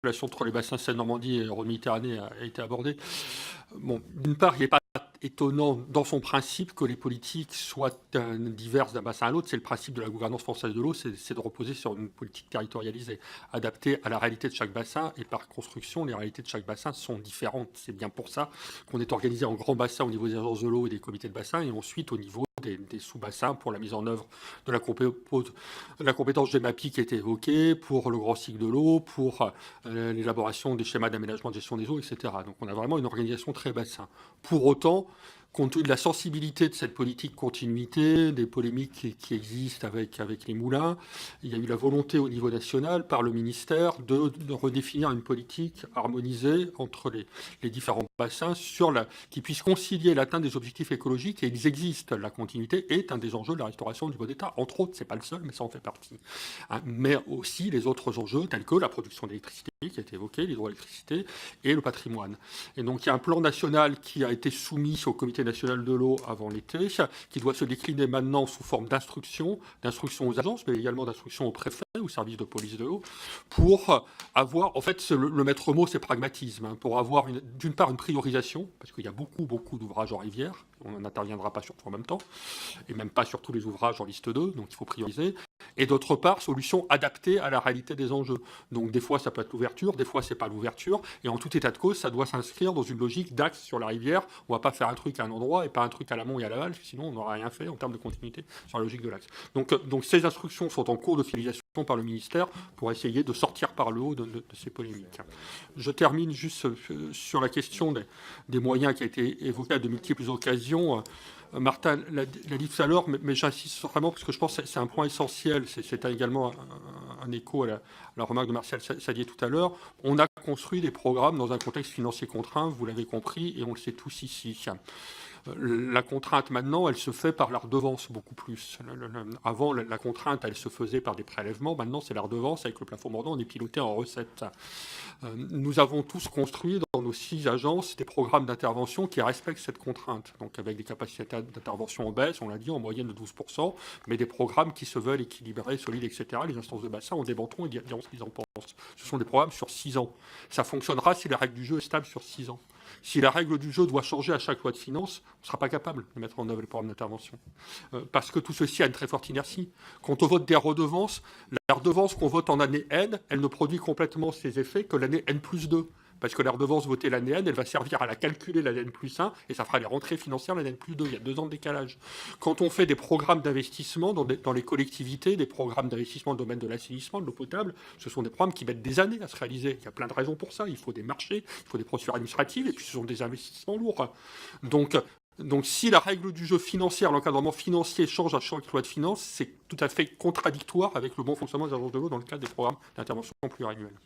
relation entre les bassins Seine-Normandie et Rhône-Méditerranée a été abordée. Bon, d'une part, il n'est pas étonnant dans son principe que les politiques soient diverses d'un bassin à l'autre. C'est le principe de la gouvernance française de l'eau, c'est de reposer sur une politique territorialisée, adaptée à la réalité de chaque bassin. Et par construction, les réalités de chaque bassin sont différentes. C'est bien pour ça qu'on est organisé en grands bassins au niveau des agences de l'eau et des comités de bassin, et ensuite au niveau des sous-bassins pour la mise en œuvre de la compétence GEMAPI qui a été évoquée, pour le grand cycle de l'eau, pour l'élaboration des schémas d'aménagement de gestion des eaux, etc. Donc on a vraiment une organisation très bassin. Pour autant, compte tenu de la sensibilité de cette politique continuité, des polémiques qui existent avec les moulins, il y a eu la volonté au niveau national par le ministère de redéfinir une politique harmonisée entre les différents bassins qui puisse concilier l'atteinte des objectifs écologiques, et ils existent. La continuité est un des enjeux de la restauration du niveau d'État. Entre autres, c'est pas le seul, mais ça en fait partie. Mais aussi les autres enjeux tels que la production d'électricité, qui a été évoquée, l'hydroélectricité et le patrimoine. Et donc il y a un plan national qui a été soumis au Comité national de l'eau avant l'été, qui doit se décliner maintenant sous forme d'instructions aux agences, mais également d'instructions aux préfets, aux services de police de l'eau, pour avoir, en fait, le maître mot, c'est pragmatisme, pour avoir d'une part une priorisation, parce qu'il y a beaucoup d'ouvrages en rivière, on n'interviendra pas sur tout en même temps, et même pas sur tous les ouvrages en liste 2, donc il faut prioriser. Et d'autre part, solutions adaptées à la réalité des enjeux. Donc des fois, ça peut être l'ouverture, des fois, c'est pas l'ouverture. Et en tout état de cause, ça doit s'inscrire dans une logique d'axe sur la rivière. On va pas faire un truc à un endroit et pas un truc à l'amont et à l'aval, sinon on n'aura rien fait en termes de continuité sur la logique de l'axe. Donc ces instructions sont en cours de finalisation par le ministère pour essayer de sortir par le haut de ces polémiques. Je termine juste sur la question des moyens qui a été évoquée à de multiples occasions. Martin l'a dit tout à l'heure, mais j'insiste vraiment parce que je pense que c'est un point essentiel. C'est également un écho à la remarque de Martial Sadier tout à l'heure. On a construit des programmes dans un contexte financier contraint, vous l'avez compris, et on le sait tous ici. La contrainte maintenant, elle se fait par la redevance beaucoup plus. Avant, la contrainte, elle se faisait par des prélèvements. Maintenant, c'est la redevance. Avec le plafond mordant, on est piloté en recette. Nous avons tous construit dans nos 6 agences des programmes d'intervention qui respectent cette contrainte. Donc avec des capacités d'intervention en baisse, on l'a dit, en moyenne de 12%, mais des programmes qui se veulent équilibrés, solides, etc. Les instances de bassin en débattront et diront ce qu'ils en pensent. Ce sont des programmes sur 6 ans. Ça fonctionnera si la règle du jeu est stable sur 6 ans. Si la règle du jeu doit changer à chaque loi de finances, on ne sera pas capable de mettre en œuvre les programmes d'intervention. Parce que tout ceci a une très forte inertie. Quand on vote des redevances, la redevance qu'on vote en année N, elle ne produit complètement ses effets que l'année N plus 2. Parce que la redevance votée l'année N, elle va servir à la calculer l'année N plus 1, et ça fera les rentrées financières l'année N plus 2. Il y a 2 ans de décalage. Quand on fait des programmes d'investissement dans les collectivités, des programmes d'investissement dans le domaine de l'assainissement, de l'eau potable, ce sont des programmes qui mettent des années à se réaliser. Il y a plein de raisons pour ça. Il faut des marchés, il faut des procédures administratives, et puis ce sont des investissements lourds. Donc si la règle du jeu financière, l'encadrement financier change à chaque loi de finances, c'est tout à fait contradictoire avec le bon fonctionnement des agences de l'eau dans le cadre des programmes d'intervention pluriannuels.